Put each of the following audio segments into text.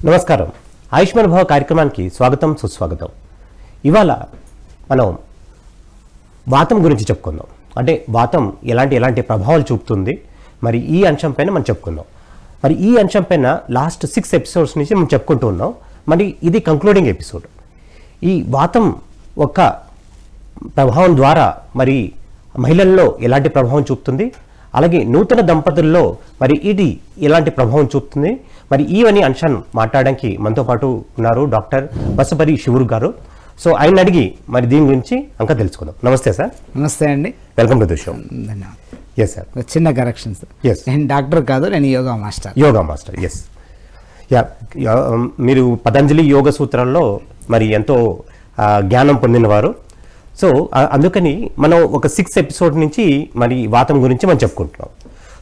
నమస్కారం. ఆయుష్మాన్ భవ కార్యక్రమానికి స్వాగతం, సుస్వాగతం. ఇవాళ మనం వాతం గురించి చెప్పుకుందాం. అంటే వాతం ఎలాంటి ప్రభావాలు చూపుతుంది, మరి ఈ అంశం పైన మనం చెప్పుకుందాం. మరి ఈ అంశం పైన లాస్ట్ 6 ఎపిసోడ్స్ నుంచి మనం చెప్పుకుంటూ ఉన్నాం. మరి ఇది కంక్లూడింగ్ ఎపిసోడ్. ఈ వాతం ఒక ప్రభావం ద్వారా మరి మహిళల్లో ఎలాంటి ప్రభావం చూపుతుంది, అలాగే నూతన దంపతుల్లో మరి ఇది ఎలాంటి ప్రభావం చూపుతుంది, మరి ఇవన్నీ అంశాన్ని మాట్లాడడానికి మనతో పాటు ఉన్నారు డాక్టర్ బసపరి శివురు గారు. సో ఆయన అడిగి మరి దీని గురించి ఇంకా తెలుసుకుందాం. నమస్తే సార్. నమస్తే అండి, welcome to the show. Yes sir. చిన్న కరెక్షన్స్. ఎస్, నేను డాక్టర్ కాదు, నేను yoga master. Yoga master. Yes. మీరు పతంజలి యోగ సూత్రాల్లో మరి ఎంతో జ్ఞానం పొందినవారు. సో అందుకని మనం ఒక 6 ఎపిసోడ్ నుంచి మరి వాతం గురించి మనం చెప్పుకుంటున్నాం.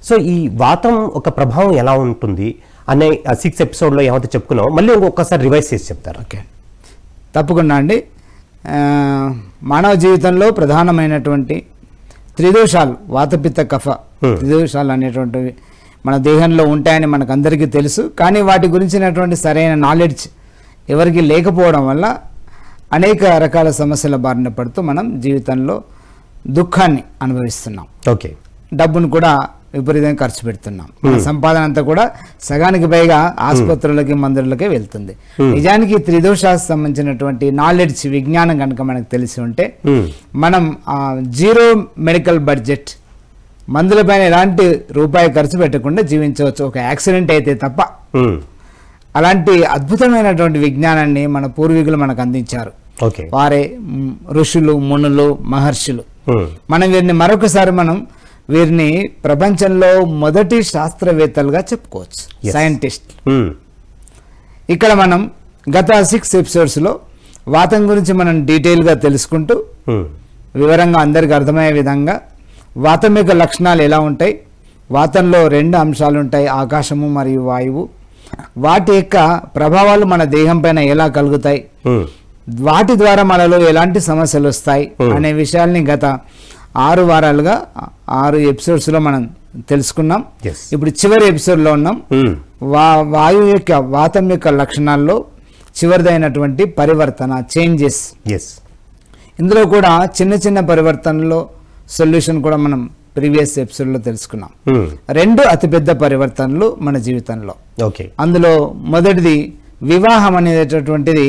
సో ఈ వాతం ఒక ప్రభావం ఎలా ఉంటుంది అనే 6 ఎపిసోడ్లో ఏమైతే చెప్పుకున్నాం, మళ్ళీ ఇంకొకసారి రివైజ్ చేసి చెప్తారు. ఓకే, తప్పకుండా అండి. మానవ జీవితంలో ప్రధానమైనటువంటి త్రిదోషాలు, వాతపిత్త కఫ త్రిదోషాలు అనేటువంటివి మన దేహంలో ఉంటాయని మనకు అందరికీ తెలుసు. కానీ వాటి గురించినటువంటి సరైన నాలెడ్జ్ ఎవరికి లేకపోవడం వల్ల అనేక రకాల సమస్యల బారిన పడుతూ మనం జీవితంలో దుఃఖాన్ని అనుభవిస్తున్నాం. ఓకే, డబ్బును కూడా విపరీతంగా ఖర్చు పెడుతున్నాం. మన సంపాదన అంతా కూడా సగానికి పైగా ఆసుపత్రులకి, మందులకే వెళ్తుంది. నిజానికి త్రిదోషాలకు సంబంధించినటువంటి నాలెడ్జ్, విజ్ఞానం కనుక మనకు తెలిసి ఉంటే మనం జీరో మెడికల్ బడ్జెట్, మందులపైన ఎలాంటి రూపాయి ఖర్చు పెట్టకుండా జీవించవచ్చు, ఒక యాక్సిడెంట్ అయితే తప్ప. అలాంటి అద్భుతమైనటువంటి విజ్ఞానాన్ని మన పూర్వీకులు మనకు అందించారు. వారే ఋషులు, మునులు, మహర్షులు. మనం వీరిని మరొకసారి వీరిని ప్రపంచంలో మొదటి శాస్త్రవేత్తలుగా చెప్పుకోవచ్చు, సైంటిస్ట్. ఇక్కడ మనం గత 6 ఎపిసోడ్స్లో వాతం గురించి మనం డీటెయిల్గా తెలుసుకుంటూ వివరంగా అందరికి అర్థమయ్యే విధంగా వాతం యొక్క లక్షణాలు ఎలా ఉంటాయి, వాతంలో 2 అంశాలు ఉంటాయి, ఆకాశము మరియు వాయువు. వాటి యొక్క ప్రభావాలు మన దేహం పైన ఎలా కలుగుతాయి, వాటి ద్వారా మనలో ఎలాంటి సమస్యలు వస్తాయి అనే విషయాల్ని గత 6 వారాలుగా 6 ఎపిసోడ్స్లో మనం తెలుసుకున్నాం. ఇప్పుడు చివరి ఎపిసోడ్లో ఉన్నాం. వాయువు యొక్క, వాతం యొక్క లక్షణాల్లో చివరిదైనటువంటి పరివర్తన, చేంజెస్. ఇందులో కూడా చిన్న చిన్న పరివర్తనలో సొల్యూషన్ కూడా మనం ప్రీవియస్ ఎపిసోడ్లో తెలుసుకున్నాం. 2 అతిపెద్ద పరివర్తనలు మన జీవితంలో. అందులో మొదటిది వివాహం అనేటటువంటిది,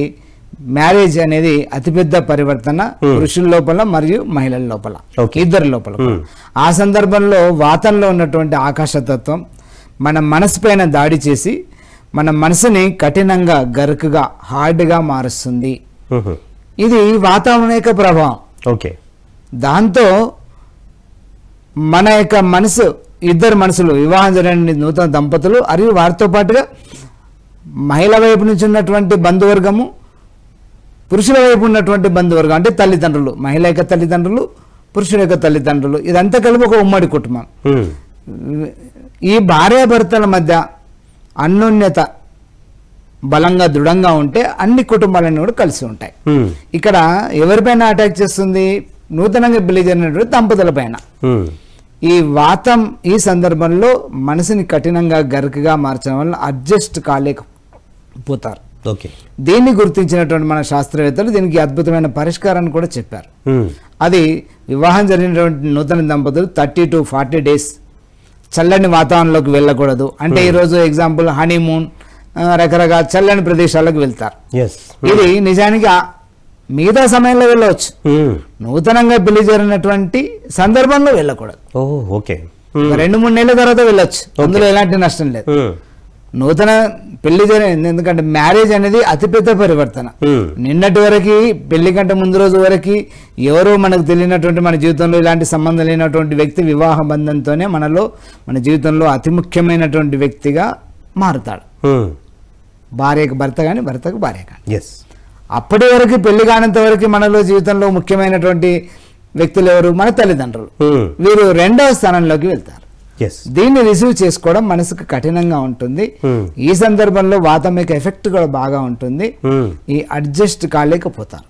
మ్యారేజ్ అనేది అతిపెద్ద పరివర్తన పురుషుల లోపల మరియు మహిళల లోపల, ఇద్దరి లోపల. ఆ సందర్భంలో వాతంలో ఉన్నటువంటి ఆకాశతత్వం మన మనసు పైన దాడి చేసి మన మనసుని కఠినంగా, గరుకుగా, హార్డ్గా మారుస్తుంది. ఇది వాతావరణ యొక్క ప్రభావం. దాంతో మన యొక్క మనసు, ఇద్దరు మనసులు, వివాహం జరిగిన నూతన దంపతులు మరియు వారితో పాటుగా మహిళ వైపు నుంచి ఉన్నటువంటి బంధువర్గము, పురుషుల వైపు ఉన్నటువంటి బంధువర్గం, అంటే తల్లిదండ్రులు, మహిళ యొక్క తల్లిదండ్రులు, పురుషుల యొక్క తల్లిదండ్రులు, ఇదంతా కలిపి ఒక ఉమ్మడి కుటుంబం. ఈ భార్యాభర్తల మధ్య అన్యోన్యత బలంగా, దృఢంగా ఉంటే అన్ని కుటుంబాలన్నీ కూడా కలిసి ఉంటాయి. ఇక్కడ ఎవరిపైన అటాక్ చేస్తుంది? నూతనంగా పెళ్లి జరిగినటువంటి దంపతుల పైన. ఈ వాతం ఈ సందర్భంలో మనసుని కఠినంగా, గరుకుగా మార్చడం వల్ల అడ్జస్ట్ కాలేకపోతారు. దీన్ని గుర్తించినటువంటి మన శాస్త్రవేత్తలు దీనికి అద్భుతమైన పరిష్కారాన్ని కూడా చెప్పారు. అది వివాహం జరిగినటువంటి నూతన దంపతులు 30 to 40 days చల్లని వాతావరణంలోకి వెళ్ళకూడదు. అంటే ఈరోజు ఎగ్జాంపుల్ హనీమూన్, రకరకాల చల్లని ప్రదేశాలకు వెళ్తారు. ఇది నిజానికి మిగతా సమయంలో వెళ్ళవచ్చు, నూతనంగా పెళ్లి జరిగినటువంటి సందర్భంలో వెళ్ళకూడదు. 2-3 నెలల తర్వాత వెళ్ళొచ్చు, అందులో ఎలాంటి నష్టం లేదు. నూతన పెళ్లి జరిగింది, ఎందుకంటే మ్యారేజ్ అనేది అతిపెద్ద పరివర్తన. నిన్నటి వరకు, పెళ్లి కంటే ముందు రోజు వరకు ఎవరో మనకు తెలియనటువంటి, మన జీవితంలో ఇలాంటి సంబంధం లేనటువంటి వ్యక్తి వివాహ బంధంతోనే మన జీవితంలో అతి ముఖ్యమైనటువంటి వ్యక్తిగా మారుతాడు. భార్యకు భర్త కానీ, భర్తకు భార్య కానీ. అప్పటి వరకు, పెళ్లి కానంత వరకు మనలో జీవితంలో ముఖ్యమైనటువంటి వ్యక్తులు ఎవరు? మన తల్లిదండ్రులు. వీరు 2వ స్థానంలోకి వెళ్తారు. దీన్ని రిసీవ్ చేసుకోవడం మనసుకు కఠినంగా ఉంటుంది. ఈ సందర్భంలో వాతం యొక్క ఎఫెక్ట్ కూడా బాగా ఉంటుంది. ఈ అడ్జస్ట్ కాలేకపోతారు.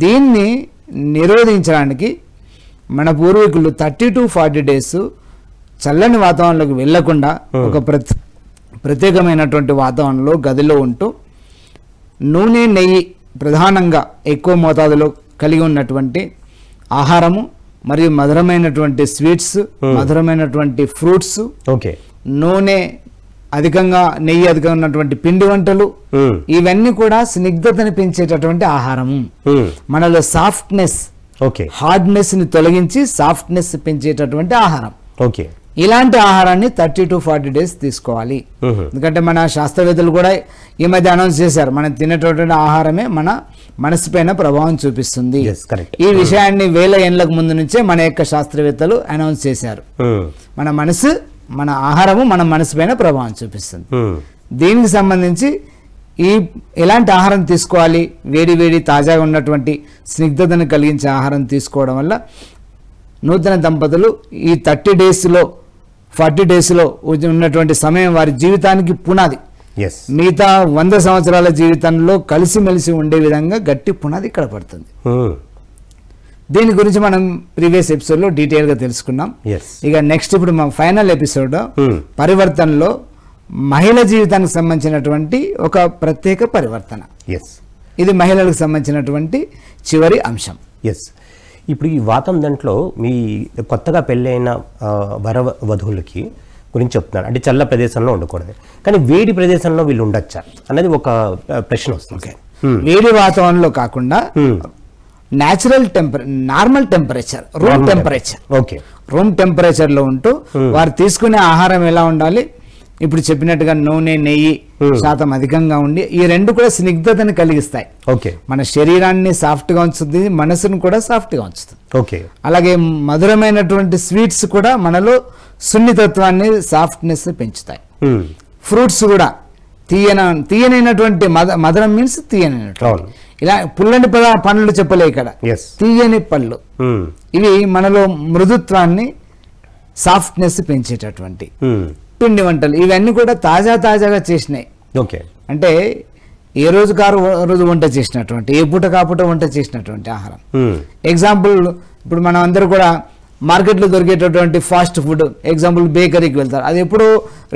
దీన్ని నిరోధించడానికి మన పూర్వీకులు 30 to 40 days చల్లని వాతావరణంలోకి వెళ్లకుండా ఒక ప్రత్యేకమైనటువంటి వాతావరణంలో గదిలో ఉంటూ నూనె నెయ్యి ప్రధానంగా ఎక్కువ మోతాదులో కలిగి ఉన్నటువంటి ఆహారము మరియు మధురమైనటువంటి స్వీట్స్, మధురమైనటువంటి ఫ్రూట్స్, ఓకే, నూనె అధికంగా నెయ్యి అధికంగా ఉన్నటువంటి పిండి వంటలు, ఇవన్నీ కూడా స్నిగ్ధతని పెంచేటటువంటి ఆహారము. మనలో సాఫ్ట్నెస్, ఓకే, హార్డ్నెస్ ని తొలగించి సాఫ్ట్నెస్ పెంచేటటువంటి ఆహారం. ఓకే, ఇలాంటి ఆహారాన్ని 30 to 40 days తీసుకోవాలి. ఎందుకంటే మన శాస్త్రవేత్తలు కూడా ఈ మధ్య అనౌన్స్ చేశారు, మనం తినేటటువంటి ఆహారమే మన మనసు పైన ప్రభావం చూపిస్తుంది. ఈ విషయాన్ని వేల ఏళ్లకు ముందు నుంచే మన యొక్క శాస్త్రవేత్తలు అనౌన్స్ చేశారు. మన మనసు, మన ఆహారము మన మనసు పైన ప్రభావం చూపిస్తుంది. దీనికి సంబంధించి ఎలాంటి ఆహారం తీసుకోవాలి, వేడి వేడి తాజాగా ఉన్నటువంటి స్నిగ్ధతను కలిగించే ఆహారం తీసుకోవడం వల్ల నూతన దంపతులు ఈ 30 daysలో 40 daysలో ఉన్నటువంటి సమయం వారి జీవితానికి పునాది. మిగతా 100 సంవత్సరాల జీవితంలో కలిసిమెలిసి ఉండే విధంగా గట్టి పునాది ఇక్కడ పడుతుంది. దీని గురించి మనం ప్రీవియస్ ఎపిసోడ్లో డీటెయిల్గా తెలుసుకున్నాం. ఇక నెక్స్ట్ ఇప్పుడు మా ఫైనల్ ఎపిసోడ్ పరివర్తనలో మహిళ జీవితానికి సంబంధించినటువంటి ఒక ప్రత్యేక పరివర్తన. ఇది మహిళలకు సంబంధించినటువంటి చివరి అంశం. ఇప్పుడు ఈ వాతం దాంట్లో మీ కొత్తగా పెళ్ళైన వధువులకి గురించి చెప్తున్నారు. అంటే చల్ల ప్రదేశంలో ఉండకూడదు, కానీ వేడి ప్రదేశంలో వీళ్ళు ఉండొచ్చా అనేది ఒక ప్రశ్న వస్తుంది. వేడి వాతావరణంలో కాకుండా natural normal temperature, room temperature, room temperature లో ఉంటూ వారు తీసుకునే ఆహారం ఎలా ఉండాలి, ఇప్పుడు చెప్పినట్టుగా నూనె నెయ్యి శాతం అధికంగా ఉండి ఈ రెండు కూడా స్నిగ్ధతని కలిగిస్తాయి. మన శరీరాన్ని సాఫ్ట్ గా ఉంచుతుంది, మనసును కూడా సాఫ్ట్ గా ఉంచుతుంది. అలాగే మధురమైనటువంటి స్వీట్స్ కూడా మనలో సున్నితత్వాన్ని, సాఫ్ట్నెస్ పెంచుతాయి. ఫ్రూట్స్ కూడా తీయనైనటువంటి, మధురం మీన్స్ తీయనైనటువంటి, ఇలా పుల్లని పండ్లు చెప్పలే ఇక్కడ, తీయని పళ్ళు. ఇవి మనలో మృదుత్వాన్ని, సాఫ్ట్నెస్ పెంచేటటువంటి పిండి వంటలు. ఇవన్నీ కూడా తాజాగా చేసినాయి. అంటే ఏ రోజు రోజు వంట చేసినటువంటి, ఏ పూట కాపూట వంట చేసినటువంటి ఆహారం. ఎగ్జాంపుల్, ఇప్పుడు మనం అందరూ కూడా మార్కెట్లో దొరికేటటువంటి ఫాస్ట్ ఫుడ్, ఎగ్జాంపుల్ బేకరీకి వెళ్తారు, అది ఎప్పుడో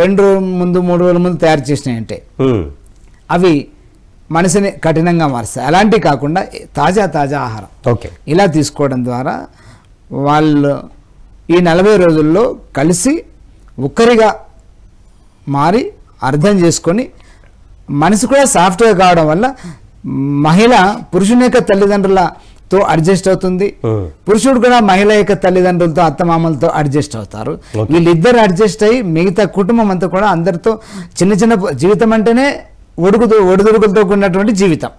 2 రోజుల ముందు 3 రోజుల ముందు తయారు చేసినాయంటే అవి మనసుని కఠినంగా మారుస్తాయి. అలాంటివి కాకుండా తాజా ఆహారం ఇలా తీసుకోవడం ద్వారా వాళ్ళు ఈ 40 రోజుల్లో కలిసి ఒక్కరిగా మారి అర్థం చేసుకొని మనసు కూడా సాఫ్ట్గా కావడం వల్ల మహిళ పురుషుని యొక్క తల్లిదండ్రులతో అడ్జస్ట్ అవుతుంది, పురుషుడు కూడా మహిళ యొక్క తల్లిదండ్రులతో, అత్తమామలతో అడ్జస్ట్ అవుతారు. వీళ్ళిద్దరు అడ్జస్ట్ అయ్యి మిగతా కుటుంబం అంతా కూడా అందరితో చిన్న జీవితం అంటేనే ఒడిదుడుకులతో కూడినటువంటి జీవితం.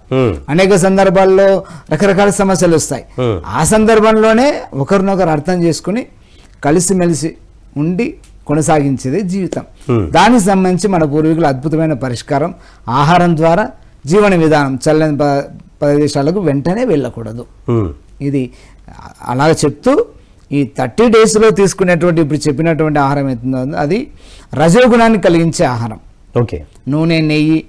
అనేక సందర్భాల్లో రకరకాల సమస్యలు వస్తాయి. ఆ సందర్భంలోనే ఒకరినొకరు అర్థం చేసుకుని కలిసిమెలిసి ఉండి కొనసాగించేది జీవితం. దానికి సంబంధించి మన పూర్వీకుల అద్భుతమైన పరిష్కారం ఆహారం ద్వారా జీవన విధానం. చల్లని ప్రదేశాలకు వెంటనే వెళ్ళకూడదు. ఇది అలాగ చెప్తూ ఈ 30 daysలో తీసుకునేటువంటి ఇప్పుడు చెప్పినటువంటి ఆహారం అవుతుందో అది రజోగుణాన్ని కలిగించే ఆహారం. నూనె నెయ్యి,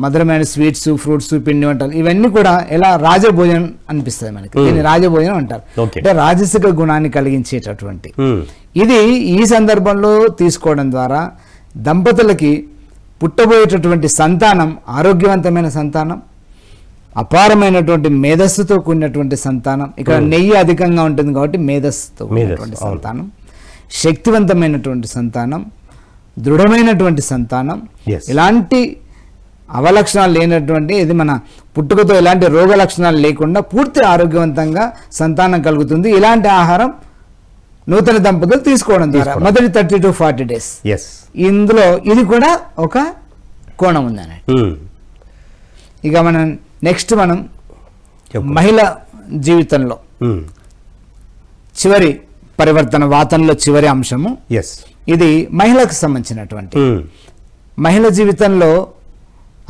మధురమైన స్వీట్స్, ఫ్రూట్స్, పిండి వంటలు, ఇవన్నీ కూడా ఎలా రాజభోజనం అనిపిస్తుంది మనకి. దీన్ని రాజభోజనం అంటారు. అంటే రాజసిక గుణాన్ని కలిగించేటటువంటి ఇది. ఈ సందర్భంలో తీసుకోవడం ద్వారా దంపతులకి పుట్టబోయేటటువంటి సంతానం ఆరోగ్యవంతమైన సంతానం, అపారమైనటువంటి మేధస్సుతో కూడినటువంటి సంతానం. ఇక్కడ నెయ్యి అధికంగా ఉంటుంది కాబట్టి మేధస్సుతో కూడినటువంటి సంతానం, శక్తివంతమైనటువంటి సంతానం, దృఢమైనటువంటి సంతానం, ఇలాంటి అవలక్షణాలు లేనటువంటి, ఇది మన పుట్టుకతో ఎలాంటి రోగ లక్షణాలు లేకుండా పూర్తి ఆరోగ్యవంతంగా సంతానం కలుగుతుంది. ఇలాంటి ఆహారం నూతన దంపతులు తీసుకోవడం ద్వారా మొదటి 30 to 40 days. ఇందులో ఇది కూడా ఒక కోణం ఉందని. ఇక మనం నెక్స్ట్ మహిళ జీవితంలో చివరి పరివర్తన, వాతంలో చివరి అంశము. ఇది మహిళకు సంబంధించినటువంటి, మహిళ జీవితంలో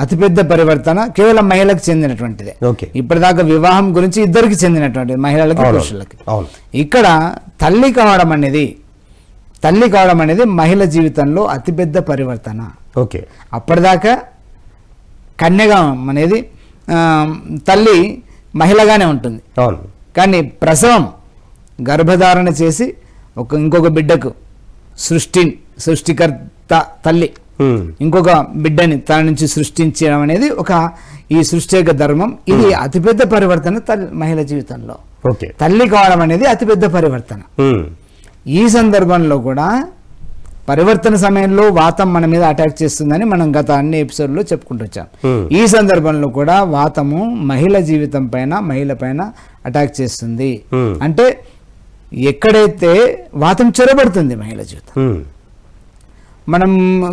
అతిపెద్ద పరివర్తన కేవలం మహిళకు చెందినటువంటిదే. ఇప్పటిదాకా వివాహం గురించి ఇద్దరికి చెందినటువంటిది, మహిళలకి పురుషులకి. ఇక్కడ తల్లి కావడం అనేది మహిళ జీవితంలో అతిపెద్ద పరివర్తన. అప్పటిదాకా కన్యగా అనేది తల్లి మహిళగానే ఉంటుంది, కానీ ప్రసవం, గర్భధారణ చేసి ఇంకొక బిడ్డకు సృష్టికర్త తల్లి ఇంకొక బిడ్డని తన నుంచి సృష్టించడం అనేది ఈ సృష్టి యొక్క ధర్మం. ఇది అతిపెద్ద పరివర్తన మహిళ జీవితంలో. తల్లి కావడం అనేది అతిపెద్ద పరివర్తన. ఈ సందర్భంలో కూడా పరివర్తన సమయంలో వాతం మన మీద అటాక్ చేస్తుందని మనం గత అన్ని ఎపిసోడ్లో చెప్పుకుంటూ వచ్చాం. ఈ సందర్భంలో కూడా వాతము మహిళ జీవితం పైన, మహిళ పైన అటాక్ చేస్తుంది. అంటే ఎక్కడైతే వాతం చొరబడుతుంది మహిళ జీవితం, మనం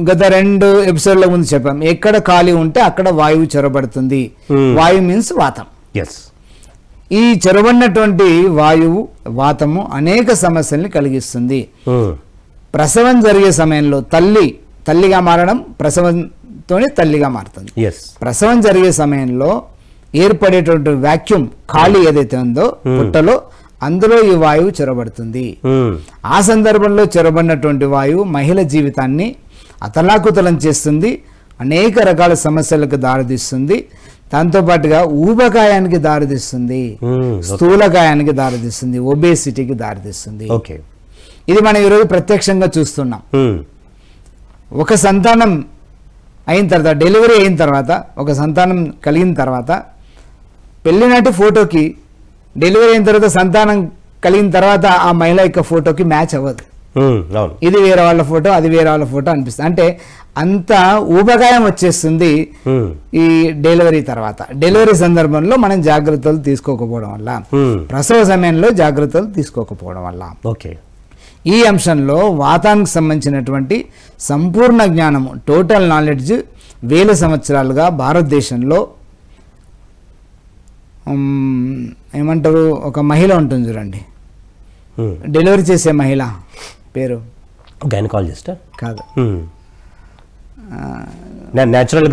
గత 2 ఎపిసోడ్ల ముందు చెప్పాం, ఎక్కడ ఖాళీ ఉంటే అక్కడ వాయువు చొరబడుతుంది. వాయువు మీన్స్ వాతం. ఈ చొరబడినటువంటి వాయువు, వాతము అనేక సమస్యల్ని కలిగిస్తుంది. ప్రసవం జరిగే సమయంలో తల్లిగా మారడం, ప్రసవంతోనే తల్లిగా మారుతుంది. ప్రసవం జరిగే సమయంలో ఏర్పడేటువంటి వాక్యూమ్, ఖాళీ ఏదైతే ఉందో పుట్టలో, అందులో ఈ వాయువు చొరబడుతుంది. ఆ సందర్భంలో చొరబడినటువంటి వాయువు మహిళ జీవితాన్ని అతలాకుతలం చేస్తుంది, అనేక రకాల సమస్యలకు దారితీస్తుంది. దాంతోపాటుగా ఊబకాయానికి దారితీస్తుంది, స్థూలకాయానికి దారితీస్తుంది, ఒబేసిటీకి దారితీస్తుంది. ఇది మనం ఈరోజు ప్రత్యక్షంగా చూస్తున్నాం. ఒక సంతానం అయిన తర్వాత, డెలివరీ అయిన తర్వాత, ఒక సంతానం కలిగిన తర్వాత, పెళ్లినాటి ఫోటోకి డెలివరీ అయిన తర్వాత, సంతానం కలిగిన తర్వాత ఆ మహిళ యొక్క ఫోటోకి మ్యాచ్ అవ్వదు. ఇది వేరే వాళ్ళ ఫోటో, అది వేరే వాళ్ళ ఫోటో అనిపిస్తుంది. అంటే అంత ఊబకాయం వచ్చేస్తుంది ఈ డెలివరీ తర్వాత. డెలివరీ సందర్భంలో మనం జాగ్రత్తలు తీసుకోకపోవడం వల్ల, ప్రసవ సమయంలో జాగ్రత్తలు తీసుకోకపోవడం వల్ల, ఈ అంశంలో వాతానికి సంబంధించినటువంటి సంపూర్ణ జ్ఞానము, టోటల్ నాలెడ్జ్ 1000 సంవత్సరాలుగా భారతదేశంలో ఏమంటారు, ఒక మహిళ ఉంటుంది చూడండి, డెలివరీ చేసే మహిళ పేరు గైనకాలజిస్ట్ కాదు, న్యాచురల్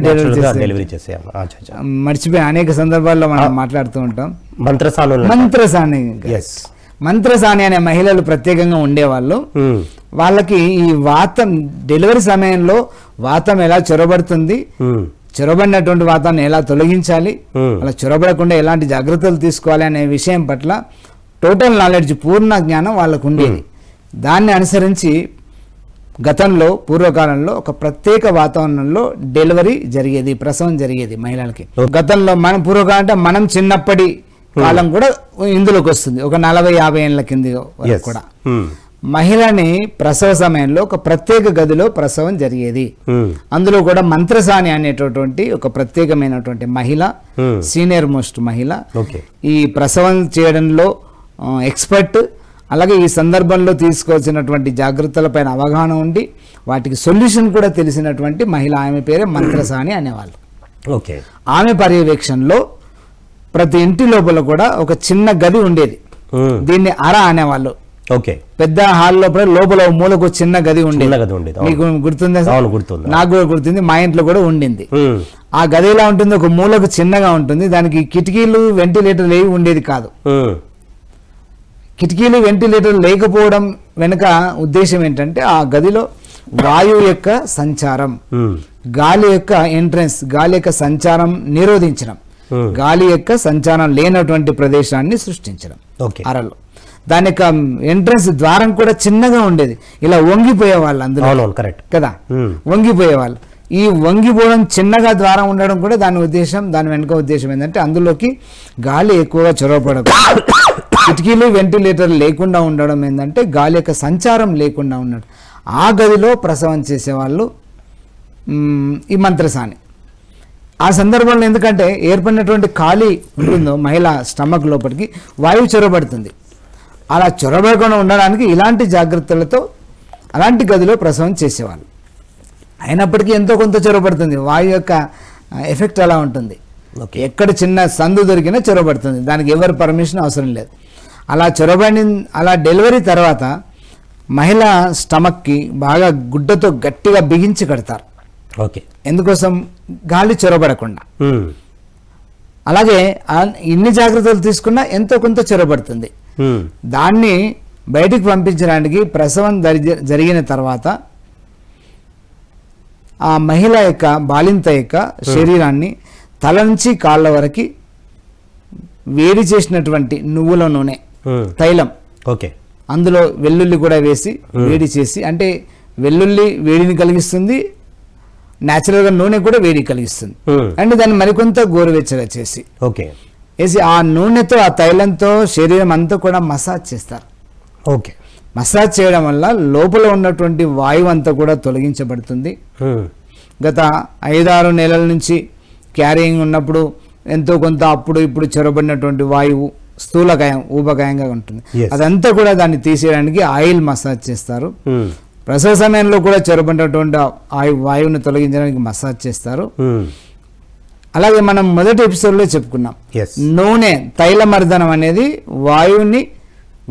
డెలివరీ చేసే, మర్చిపోయి అనేక సందర్భాల్లో మనం మాట్లాడుతూ ఉంటాం. మంత్రసాని అనే మహిళలు ప్రత్యేకంగా ఉండేవాళ్ళు. వాళ్ళకి ఈ వాతం డెలివరీ సమయంలో వాతం ఎలా చొరబడుతుంది, చొరబడినటువంటి వాతాన్ని ఎలా తొలగించాలి, అలా చొరబడకుండా ఎలాంటి జాగ్రత్తలు తీసుకోవాలి అనే విషయం పట్ల టోటల్ నాలెడ్జ్, పూర్ణ జ్ఞానం వాళ్ళకు ఉండేది. దాన్ని అనుసరించి గతంలో, పూర్వకాలంలో ఒక ప్రత్యేక వాతావరణంలో డెలివరీ జరిగేది, ప్రసవం జరిగేది మహిళలకి. గతంలో మనం పూర్వకాలం అంటే మనం చిన్నప్పటి కాలం కూడా ఇందులోకి వస్తుంది, ఒక 40-50 ఏళ్ల కింద కూడా మహిళని ప్రసవ సమయంలో ఒక ప్రత్యేక గదిలో ప్రసవం జరిగేది. అందులో కూడా మంత్రసాని అనేటటువంటి ఒక ప్రత్యేకమైనటువంటి మహిళ, సీనియర్ మోస్ట్ మహిళ, ఈ ప్రసవం చేయడంలో ఎక్స్పర్ట్. అలాగే ఈ సందర్భంలో తీసుకోవాల్సినటువంటి జాగ్రత్తలపైన అవగాహన ఉండి వాటికి సొల్యూషన్ కూడా తెలిసినటువంటి మహిళ, ఆమె పేరే మంత్రసాని అనేవాళ్ళు. ఆమె పర్యవేక్షణలో ప్రతి ఇంటి లోపల కూడా ఒక చిన్న గది ఉండేది, దీన్ని అర అనేవాళ్ళు. పెద్ద హాల్ లోపల మూలకు చిన్న గది ఉండేది. మీకు గుర్తుందా? నాకు కూడా గుర్తుంది, మా ఇంట్లో కూడా ఉండింది. ఆ గది ఎలా ఉంటుంది, ఒక మూలకు చిన్నగా ఉంటుంది, దానికి కిటికీలు, వెంటిలేటర్ ఏవి ఉండేది కాదు. కిటికీలు, వెంటిలేటర్ లేకపోవడం వెనుక ఉద్దేశం ఏంటంటే ఆ గదిలో వాయువు యొక్క సంచారం, గాలి యొక్క ఎంట్రన్స్, గాలి యొక్క సంచారం నిరోధించడం, గాలి యొక్క సంచారం లేనటువంటి ప్రదేశాన్ని సృష్టించడం అరలో. దాని యొక్క ఎంట్రన్స్ ద్వారం కూడా చిన్నగా ఉండేది, ఇలా వంగిపోయేవాళ్ళు అందులో కదా, వంగిపోయేవాళ్ళు. ఈ వంగిపోవడం, చిన్నగా ద్వారం ఉండడం కూడా దాని ఉద్దేశం, దాని వెనుక ఉద్దేశం ఏంటంటే అందులోకి గాలి ఎక్కువగా చొరవపడదు. కిటికీలు, వెంటిలేటర్ లేకుండా ఉండడం ఏంటంటే గాలి యొక్క సంచారం లేకుండా ఉండడం. ఆ గదిలో ప్రసవం చేసేవాళ్ళు ఈ మంత్రసాని. ఆ సందర్భంలో ఎందుకంటే ఏర్పడినటువంటి ఖాళీ ఉంటుందో మహిళ స్టమక్ లోపలికి వాయువు చొరబడుతుంది. అలా చొరబడకుండా ఉండడానికి ఇలాంటి జాగ్రత్తలతో అలాంటి గదిలో ప్రసవం చేసేవాళ్ళు. అయినప్పటికీ ఎంతో కొంత చొరబడుతుంది, వాయు యొక్క ఎఫెక్ట్ అలా ఉంటుంది. ఎక్కడ చిన్న సందు దొరికినా చొరబడుతుంది, దానికి ఎవరి పర్మిషన్ అవసరం లేదు. అలా డెలివరీ తర్వాత మహిళ స్టమక్కి బాగా గుడ్డతో గట్టిగా బిగించి కడతారు. ఎందుకోసం? గాలి చొరబడకుండా. అలాగే ఇన్ని జాగ్రత్తలు తీసుకున్నా ఎంతో కొంత చొరబడుతుంది. దాన్ని బయటికి పంపించడానికి ప్రసవం జరిగిన తర్వాత ఆ మహిళ యొక్క బాలింత యొక్క శరీరాన్ని తల నుంచి కాళ్ళ వరకు వేడి చేసినటువంటి నువ్వుల నూనె, తైలం, అందులో వెల్లుల్లి కూడా వేసి వేడి చేసి, అంటే వెల్లుల్లి వేడిని కలిగిస్తుంది, న్యాచురల్గా నూనె కూడా వేడి కలిగిస్తుంది. అంటే దాన్ని మరికొంత గోరువెచ్చగా చేసి ఓకే వేసి ఆ నూనెతో ఆ తైలంతో శరీరం అంతా కూడా మసాజ్ చేస్తారు. ఓకే మసాజ్ చేయడం వల్ల లోపల ఉన్నటువంటి వాయువు అంతా కూడా తొలగించబడుతుంది. గత 5-6 నెలల నుంచి క్యారియింగ్ ఉన్నప్పుడు ఎంతో కొంత అప్పుడు ఇప్పుడు చొరబడినటువంటి వాయువు స్థూలకాయం ఊబకాయంగా ఉంటుంది. అదంతా కూడా దాన్ని తీసేయడానికి ఆయిల్ మసాజ్ చేస్తారు. ప్రసవ సమయంలో కూడా చొరబడినటువంటి వాయువుని తొలగించడానికి మసాజ్ చేస్తారు. అలాగే మనం మొదటి ఎపిసోడ్లో చెప్పుకున్నాం, నూనె తైలమర్దనం అనేది వాయువుని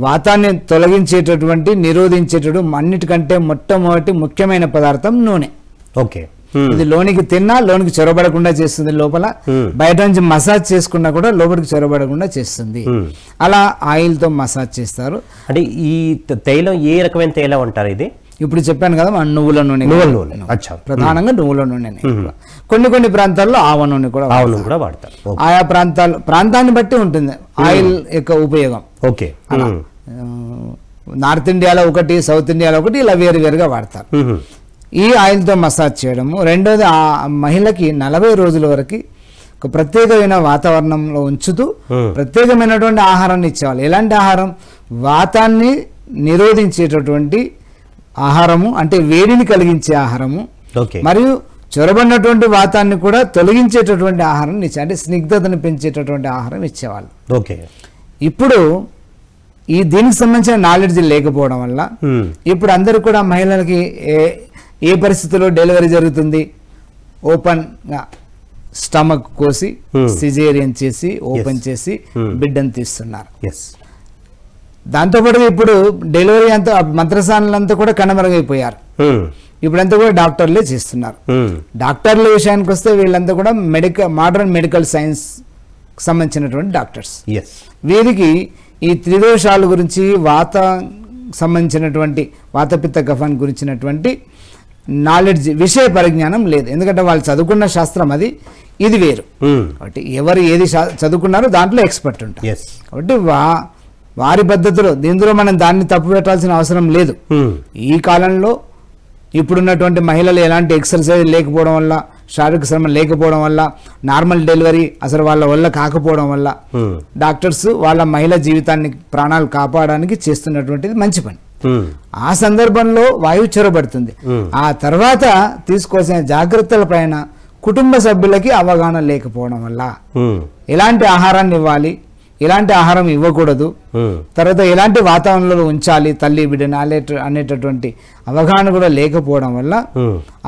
వాతాన్ని తొలగించేటటువంటి నిరోధించేటటువంటి అన్నిటికంటే మొట్టమొదటి ముఖ్యమైన పదార్థం నూనె. ఓకే ఇది లోనికి తిన్నా లోనికి చొరబడకుండా చేస్తుంది, లోపల బయట నుంచి మసాజ్ చేసుకున్నా కూడా లోపలికి చొరబడకుండా చేస్తుంది. అలా ఆయిల్ తో మసాజ్ చేస్తారు. అంటే ఈ తైలం ఏ రకమైన తైలం అంటారు? ఇది ఇప్పుడు చెప్పాను కదా, నువ్వుల నూనె, ప్రధానంగా నువ్వుల నూనె. కొన్ని ప్రాంతాల్లో ఆవ నూనె కూడా వాడతారు. ఆయా ప్రాంతాన్ని బట్టి ఉంటుంది ఆయిల్ యొక్క ఉపయోగం. ఓకే నార్త్ ఇండియాలో ఒకటి, సౌత్ ఇండియాలో ఒకటి, ఇలా వేరువేరుగా వాడతారు. ఈ ఆయిల్తో మసాజ్ చేయడము. రెండోది ఆ మహిళకి 40 రోజుల వరకు ఒక ప్రత్యేకమైన వాతావరణంలో ఉంచుతూ ప్రత్యేకమైనటువంటి ఆహారాన్ని ఇచ్చేవాళ్ళు. ఎలాంటి ఆహారం? వాతాన్ని నిరోధించేటటువంటి ఆహారము, అంటే వేడిని కలిగించే ఆహారము, మరియు చొరబడినటువంటి వాతాన్ని కూడా తొలగించేటటువంటి ఆహారం ఇచ్చే, అంటే స్నిగ్ధతను పెంచేటటువంటి ఆహారం ఇచ్చేవాళ్ళు. ఇప్పుడు దీనికి సంబంధించిన నాలెడ్జ్ లేకపోవడం వల్ల ఇప్పుడు అందరూ కూడా మహిళలకి ఏ పరిస్థితుల్లో డెలివరీ జరుగుతుంది, ఓపెన్గా స్టమక్ కోసి సిజేరియన్ చేసి ఓపెన్ చేసి బిడ్డను తీస్తున్నారు. దాంతోపాటు ఇప్పుడు డెలివరీ అంతా మంత్రసానులంతా కూడా కనుమరుగైపోయారు. ఇప్పుడంతా కూడా డాక్టర్లే చేస్తున్నారు. డాక్టర్ల విషయానికి వస్తే వీళ్ళంతా కూడా మోడర్న్ మెడికల్ సైన్స్ సంబంధించినటువంటి డాక్టర్స్. వీరికి ఈ త్రిదోషాల గురించి, వాత సంబంధించినటువంటి వాతపిత్త కఫాన్ గురించినటువంటి నాలెడ్జ్, విషయ పరిజ్ఞానం లేదు. ఎందుకంటే వాళ్ళు చదువుకున్న శాస్త్రం అది, ఇది వేరు. కాబట్టి ఎవరు ఏది చదువుకున్నారో దాంట్లో ఎక్స్పర్ట్ ఉంటారు. కాబట్టి వారి పద్ధతిలో దీంట్లో మనం దాన్ని తప్పు పెట్టాల్సిన అవసరం లేదు. ఈ కాలంలో ఇప్పుడున్నటువంటి మహిళలు ఎలాంటి ఎక్సర్సైజ్ లేకపోవడం వల్ల, శారీరక శ్రమ లేకపోవడం వల్ల, నార్మల్ డెలివరీ అసలు వాళ్ళ వల్ల కాకపోవడం వల్ల డాక్టర్స్ వాళ్ళ మహిళ జీవితాన్ని, ప్రాణాలు కాపాడడానికి చేస్తున్నటువంటిది మంచి పని. ఆ సందర్భంలో వాయువు చొరబడుతుంది. ఆ తర్వాత తీసుకోవాల్సిన జాగ్రత్తల పైన కుటుంబ సభ్యులకి అవగాహన లేకపోవడం వల్ల ఎలాంటి ఆహారాన్ని ఇవ్వాలి, ఎలాంటి ఆహారం ఇవ్వకూడదు, తర్వాత ఎలాంటి వాతావరణంలో ఉంచాలి తల్లి బిడ్డని అనేటటువంటి అవగాహన కూడా లేకపోవడం వల్ల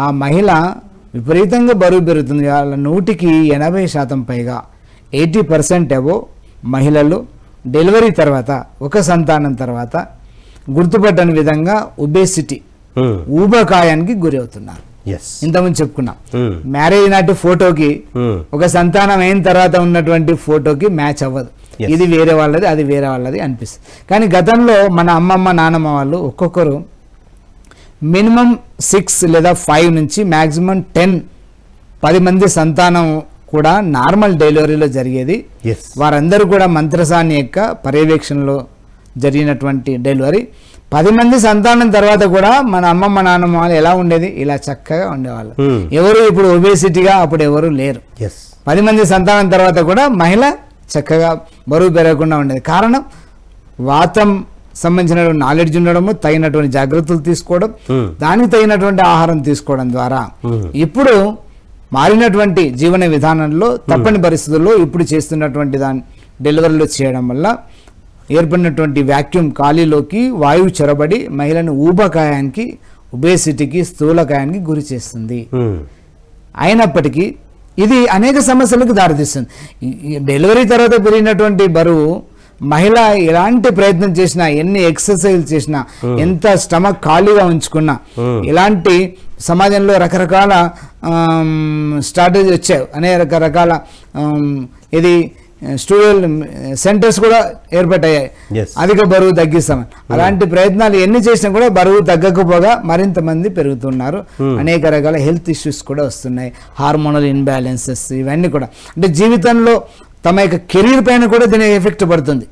ఆ మహిళ విపరీతంగా బరువు పెరుగుతుంది. వాళ్ళ 100కి 80% పైగా 80% అబో మహిళలు డెలివరీ తర్వాత, ఒక సంతానం తర్వాత గుర్తుపట్టని విధంగా ఒబేసిటీ, ఊబకాయానికి గురి అవుతున్నారు. ఇంతకుముందు చెప్పుకున్నాం, మ్యారేజ్ నాటి ఫోటోకి ఒక సంతానం అయిన తర్వాత ఉన్నటువంటి ఫోటోకి మ్యాచ్ అవ్వదు. ఇది వేరే వాళ్ళది, అది వేరే వాళ్ళది అనిపిస్తుంది. కానీ గతంలో మన అమ్మమ్మ నానమ్మ వాళ్ళు ఒక్కొక్కరు మినిమం 6 లేదా 5 నుంచి మ్యాక్సిమం 10 మంది సంతానం కూడా నార్మల్ డెలివరీలో జరిగేది. వారందరూ కూడా మంత్రసాని యొక్క పర్యవేక్షణలో జరిగినటువంటి డెలివరీ. 10 మంది సంతానం తర్వాత కూడా మన అమ్మమ్మ నాన్నమ్మ వాళ్ళు ఎలా ఉండేది, ఇలా చక్కగా ఉండేవాళ్ళు. ఎవరు ఇప్పుడు ఒబేసిటీగా అప్పుడు ఎవరు లేరు. 10 మంది సంతానం తర్వాత కూడా మహిళ చక్కగా బరువు పెరగకుండా ఉండేది. కారణం వాతం సంబంధించిన నాలెడ్జ్ ఉండడము, తగినటువంటి జాగ్రత్తలు తీసుకోవడం, దానికి తగినటువంటి ఆహారం తీసుకోవడం ద్వారా ఇప్పుడు మారినటువంటి జీవన విధానంలో తప్పని పరిస్థితుల్లో ఇప్పుడు చేస్తున్నటువంటి దాన్ని డెలివరీలో చేయడం వల్ల ఏర్పడినటువంటి వ్యాక్యూమ్ ఖాళీలోకి వాయువు చొరబడి మహిళను ఊబకాయానికి, ఒబేసిటీకి, స్థూలకాయానికి గురి చేస్తుంది. అయినప్పటికీ ఇది అనేక సమస్యలకు దారితీస్తుంది. డెలివరీ తర్వాత పెరిగినటువంటి బరువు మహిళ ఎలాంటి ప్రయత్నం చేసినా, ఎన్ని ఎక్సర్సైజ్ చేసినా, ఎంత స్టమక్ ఖాళీగా ఉంచుకున్నా, ఎలాంటి సమాజంలో రకరకాల స్ట్రాటజీ వచ్చాయి, అనేక రకాల ఇది స్టూడియల్ సెంటర్స్ కూడా ఏర్పడ్డాయి అధిక బరువు తగ్గిస్తామని. అలాంటి ప్రయత్నాలు ఎన్ని చేసినా కూడా బరువు తగ్గకపోగా మరింత మంది పెరుగుతున్నారు. అనేక రకాల హెల్త్ ఇష్యూస్ కూడా వస్తున్నాయి, హార్మోనల్ ఇన్బ్యాలెన్సెస్, ఇవన్నీ కూడా. అంటే జీవితంలో తమ యొక్క కెరీర్ పైన కూడా దీని ఎఫెక్ట్ పడుతుంది.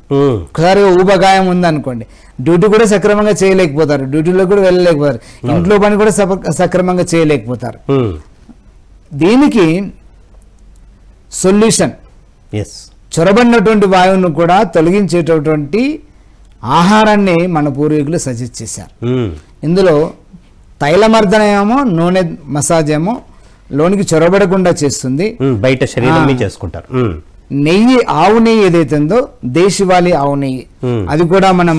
ఒకసారి ఊబకాయం ఉందనుకోండి, డ్యూటీ కూడా సక్రమంగా చేయలేకపోతారు, డ్యూటీలో కూడా వెళ్ళలేకపోతారు, ఇంట్లో పని కూడా సక్రమంగా చేయలేకపోతారు. దీనికి సొల్యూషన్ చొరబడినటువంటి వాయువును కూడా తొలగించేటటువంటి ఆహారాన్ని మన పూర్వీకులు సజెస్ట్ చేశారు. ఇందులో తైలమర్దన నూనె మసాజ్ ఏమో లోనికి చొరబడకుండా చేస్తుంది, బయట శరీరం చేసుకుంటారు. నెయ్యి, ఆవు నెయ్యి ఏదైతే ఉందో దేశవాళీ ఆవు నెయ్యి, అది కూడా మనం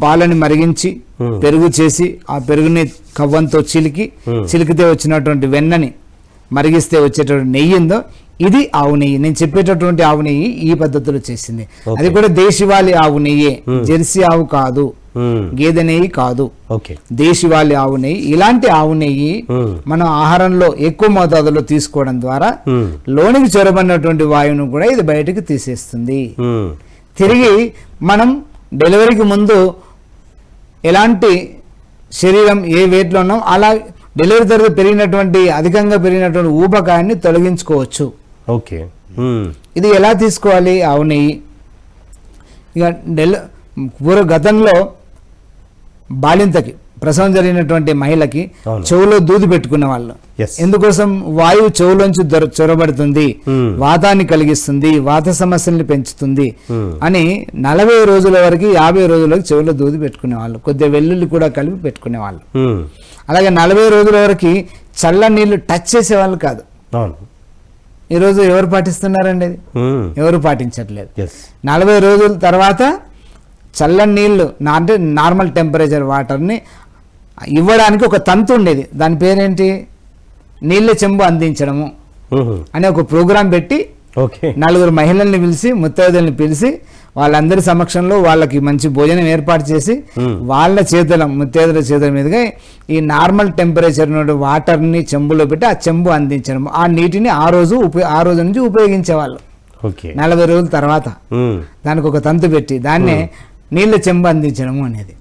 పాలని మరిగించి పెరుగు చేసి ఆ పెరుగుని కవ్వంతో చిలికితే వచ్చినటువంటి వెన్నని మరిగిస్తే వచ్చేటటువంటి నెయ్యి ఉందో ఇది ఆవు నెయ్యి. నేను చెప్పేటటువంటి ఆవు నెయ్యి ఈ పద్ధతిలో చేసింది. అది కూడా దేశవాళీ ఆవు నెయ్యే, జెర్సీ ఆవు కాదు, గేదె నెయ్యి కాదు, దేశవాళీ ఆవు నెయ్యి. ఇలాంటి ఆవు నెయ్యి మనం ఆహారంలో ఎక్కువ మోతాదులో తీసుకోవడం ద్వారా లోనికి చొరబడినటువంటి వాయువును కూడా ఇది బయటకు తీసేస్తుంది. తిరిగి మనం డెలివరీకి ముందు ఎలాంటి శరీరం ఏ వెయిట్లో ఉన్నాం అలా డెలివరీ తర్వాత పెరిగినటువంటి అధికంగా పెరిగినటువంటి ఊబకాయాన్ని తొలగించుకోవచ్చు. ఇది ఎలా తీసుకోవాలి? ఆవు నెయ్యి ఇక గతంలో బాలింతకి ప్రసవం జరిగినటువంటి మహిళకి చెవులో దూది పెట్టుకునే వాళ్ళు. ఎందుకోసం? వాయువు చెవులోంచి చొరబడుతుంది, వాతాన్ని కలిగిస్తుంది, వాత సమస్యల్ని పెంచుతుంది అని 40 రోజుల వరకు 50 రోజులకు చెవులో దూది పెట్టుకునే వాళ్ళు, కొద్దిగా వెల్లుల్లి కూడా కలిపి పెట్టుకునే వాళ్ళు. అలాగే 40 రోజుల వరకు చల్ల నీళ్లు టచ్ చేసేవాళ్ళు కాదు. ఈరోజు ఎవరు పాటిస్తున్నారండి? అది ఎవరు పాటించట్లేదు. 40 రోజుల తర్వాత చల్లని నీళ్లు అంటే నార్మల్ టెంపరేచర్ వాటర్ని ఇవ్వడానికి ఒక తంతు ఉండేది, దాని పేరేంటి? నీళ్ళ చెంబు అందించడము అనే ఒక ప్రోగ్రాం పెట్టి 4 మహిళల్ని పిలిచి, ముత్తైదుల్ని పిలిచి వాళ్ళందరి సమక్షంలో వాళ్ళకి మంచి భోజనం ఏర్పాటు చేసి వాళ్ళ ముత్తైదుల చేతుల మీదుగా ఈ నార్మల్ టెంపరేచర్ వాటర్ని చెంబులో పెట్టి ఆ చెంబు అందించడం, ఆ నీటిని ఆ రోజు నుంచి ఉపయోగించేవాళ్ళు. 40 రోజుల తర్వాత దానికి ఒక తంతు పెట్టి దాన్నే నీళ్ళ చెంబు అందించడము అనేది.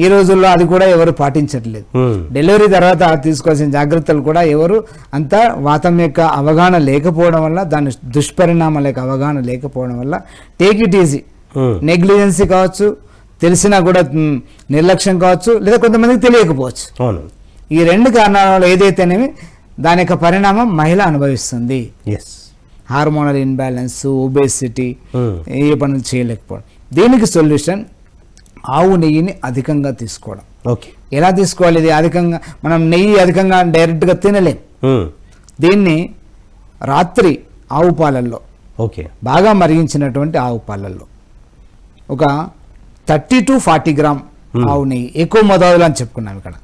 ఈ రోజుల్లో అది కూడా ఎవరు పాటించట్లేదు. డెలివరీ తర్వాత తీసుకోవాల్సిన జాగ్రత్తలు కూడా ఎవరు అంత వాతం యొక్క అవగాహన లేకపోవడం వల్ల, దాని దుష్పరిణామాల యొక్క అవగాహన లేకపోవడం వల్ల టేక్ ఇట్ ఈజీ, నెగ్లిజెన్సీ కావచ్చు, తెలిసినా కూడా నిర్లక్ష్యం కావచ్చు, లేదా కొంతమందికి తెలియకపోవచ్చు. ఈ 2 కారణాల ఏదైతేనేమి దాని యొక్క పరిణామం మహిళ అనుభవిస్తుంది. హార్మోనల్ ఇన్బ్యాలెన్స్, ఒబేసిటీ, ఏ పనులు చేయలేకపోవడం. దీనికి సొల్యూషన్ ఆవు నెయ్యిని అధికంగా తీసుకోవడం. ఎలా తీసుకోవాలి? ఇది అధికంగా మనం నెయ్యి అధికంగా డైరెక్ట్గా తినలేం. దీన్ని రాత్రి ఆవు పాలల్లో, బాగా మరిగించినటువంటి ఆవు పాలల్లో ఒక 30 to 40 గ్రామ్ ఆవు నెయ్యి, ఎక్కువ మోతాదులో అని చెప్పుకున్నాం ఇక్కడ.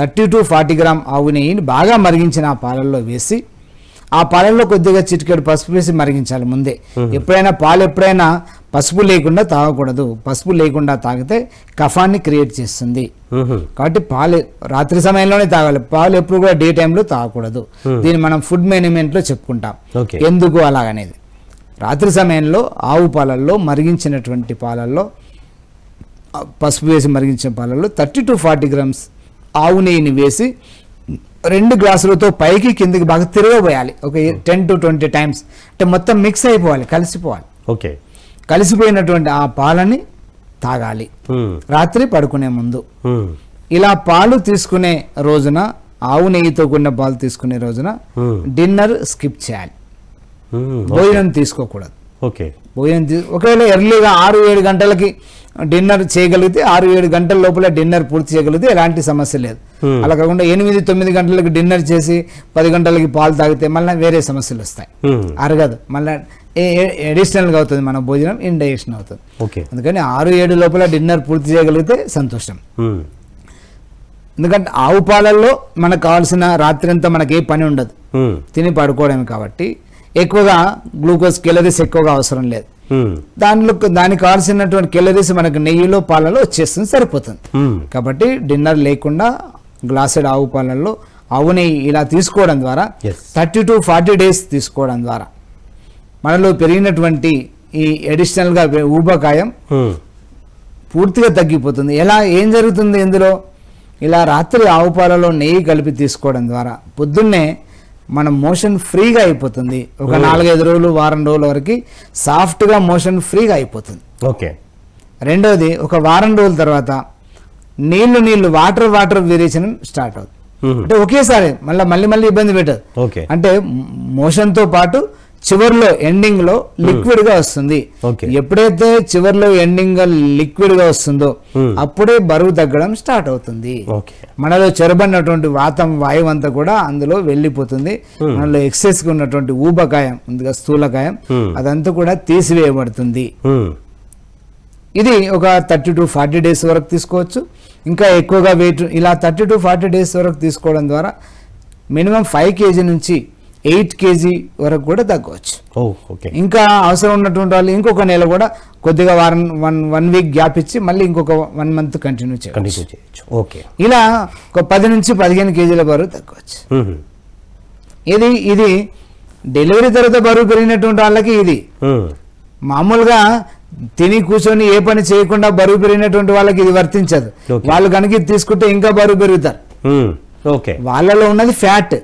30 to 40 గ్రామ్ ఆవు నెయ్యిని బాగా మరిగించిన ఆ పాలల్లో వేసి, ఆ పాలల్లో కొద్దిగా చిటికెడు పసుపు వేసి మరిగించాలి ముందే. ఎప్పుడైనా పసుపు లేకుండా తాగకూడదు. పసుపు లేకుండా తాగితే కఫాన్ని క్రియేట్ చేస్తుంది. కాబట్టి పాలు రాత్రి సమయంలోనే తాగాలి. పాలు ఎప్పుడు కూడా డే టైంలో తాగకూడదు. దీన్ని మనం ఫుడ్ మేనేజ్మెంట్లో చెప్పుకుంటాం. ఎందుకు అలాగనేది, రాత్రి సమయంలో ఆవు పాలల్లో మరిగించినటువంటి పాలల్లో, పసుపు వేసి మరిగించిన పాలల్లో 30 to 40 గ్రామ్స్ ఆవు నెయ్యిని వేసి 2 గ్లాసులతో పైకి కిందికి బాగా తిరగబోయాలి. ఒక 10 to 20 టైమ్స్. అంటే మొత్తం మిక్స్ అయిపోవాలి, కలిసిపోవాలి. కలిసిపోయినటువంటి ఆ పాలని తాగాలి రాత్రి పడుకునే ముందు. ఇలా పాలు తీసుకునే రోజున, ఆవు నెయ్యితో కూడిన పాలు తీసుకునే రోజున డిన్నర్ స్కిప్ చేయాలి. భోజనం తీసుకోకూడదు. భోజనం ఒకవేళ ఎర్లీగా 6-7 గంటలకి డిన్నర్ చేయగలిగితే, 6-7 గంటల లోపల డిన్నర్ పూర్తి చేయగలిగితే ఎలాంటి సమస్య లేదు. అలా కాకుండా 8-9 గంటలకు డిన్నర్ చేసి 10 గంటలకి పాలు తాగితే మళ్ళీ వేరే సమస్యలు వస్తాయి. అరగదు, మళ్ళీ అడిషనల్గా అవుతుంది, మన భోజనం ఇండైజెషన్ అవుతుంది. అందుకని 6-7 లోపల డిన్నర్ పూర్తి చేయగలిగితే సంతోషం. ఎందుకంటే ఆవు పాలల్లో మనకు కావాల్సిన రాత్రి అంతా మనకి ఏ పని ఉండదు, తిని పడుకోవడం కాబట్టి ఎక్కువగా గ్లూకోజ్ కెలరీస్ ఎక్కువగా అవసరం లేదు. దానికి కావాల్సినటువంటి కెలరీస్ మనకు నెయ్యిలో పాలలో వచ్చేస్తుంది, సరిపోతుంది. కాబట్టి డిన్నర్ లేకుండా గ్లాసెడ్ ఆవు పాలల్లో ఆవు నెయ్యి ఇలా తీసుకోవడం ద్వారా 30 to 40 డేస్ తీసుకోవడం ద్వారా మనలో పెరిగినటువంటి ఈ అడిషనల్గా ఊబకాయం పూర్తిగా తగ్గిపోతుంది. ఏం జరుగుతుంది ఇందులో? ఇలా రాత్రి ఆవు పాలలో నెయ్యి కలిపి తీసుకోవడం ద్వారా పొద్దున్నే మన మోషన్ ఫ్రీగా అయిపోతుంది. ఒక 4-5 రోజులు వారం రోజుల వరకు సాఫ్ట్గా మోషన్ ఫ్రీగా అయిపోతుంది. ఓకే. రెండవది ఒక వారం రోజుల తర్వాత నీళ్లు వాటర్ వేరియేషన్ స్టార్ట్ అవుతుంది. అంటే ఒకేసారి మళ్ళీ ఇబ్బంది పెట్టదు. ఓకే. అంటే మోషన్తో పాటు చివరిలో ఎండింగ్ లో లిక్విడ్ గా వస్తుంది. ఎప్పుడైతే చివరిలో ఎండింగ్ గా లిక్విడ్ గా వస్తుందో అప్పుడే బరువు తగ్గడం స్టార్ట్ అవుతుంది. మనలో చెరబడినటువంటి వాయువు అంతా కూడా అందులో వెళ్ళిపోతుంది. మనలో ఎక్సెస్ గా ఉన్నటువంటి ఊబకాయం ముందుగా స్థూలకాయం అదంతా కూడా తీసివేయబడుతుంది. ఇది ఒక 30 to 40 డేస్ వరకు తీసుకోవచ్చు. ఇంకా ఎక్కువగా వెయిట్ ఇలా 30 to 40 డేస్ వరకు తీసుకోవడం ద్వారా మినిమం 5 kg నుంచి 8 kg వరకు కూడా తగ్గవచ్చు. ఇంకా అవసరం ఉన్నటువంటి వాళ్ళు ఇంకొక నెల కూడా కొద్దిగా వన్ వీక్ గ్యాప్ ఇచ్చి మళ్ళీ ఇంకొక 1 month కంటిన్యూ చేయవచ్చు. ఇలా ఒక 10 నుంచి 15 kgల బరువు తగ్గవచ్చు. ఇది డెలివరీ తర్వాత బరువు పెరిగినటువంటి వాళ్ళకి ఇది మామూలుగా తిని కూర్చొని ఏ పని చేయకుండా బరువు పెరిగినటువంటి వాళ్ళకి ఇది వర్తించదు. వాళ్ళు కనుక ఇది తీసుకుంటే ఇంకా బరువు పెరుగుతారు. వాళ్ళలో ఉన్నది ఫ్యాట్.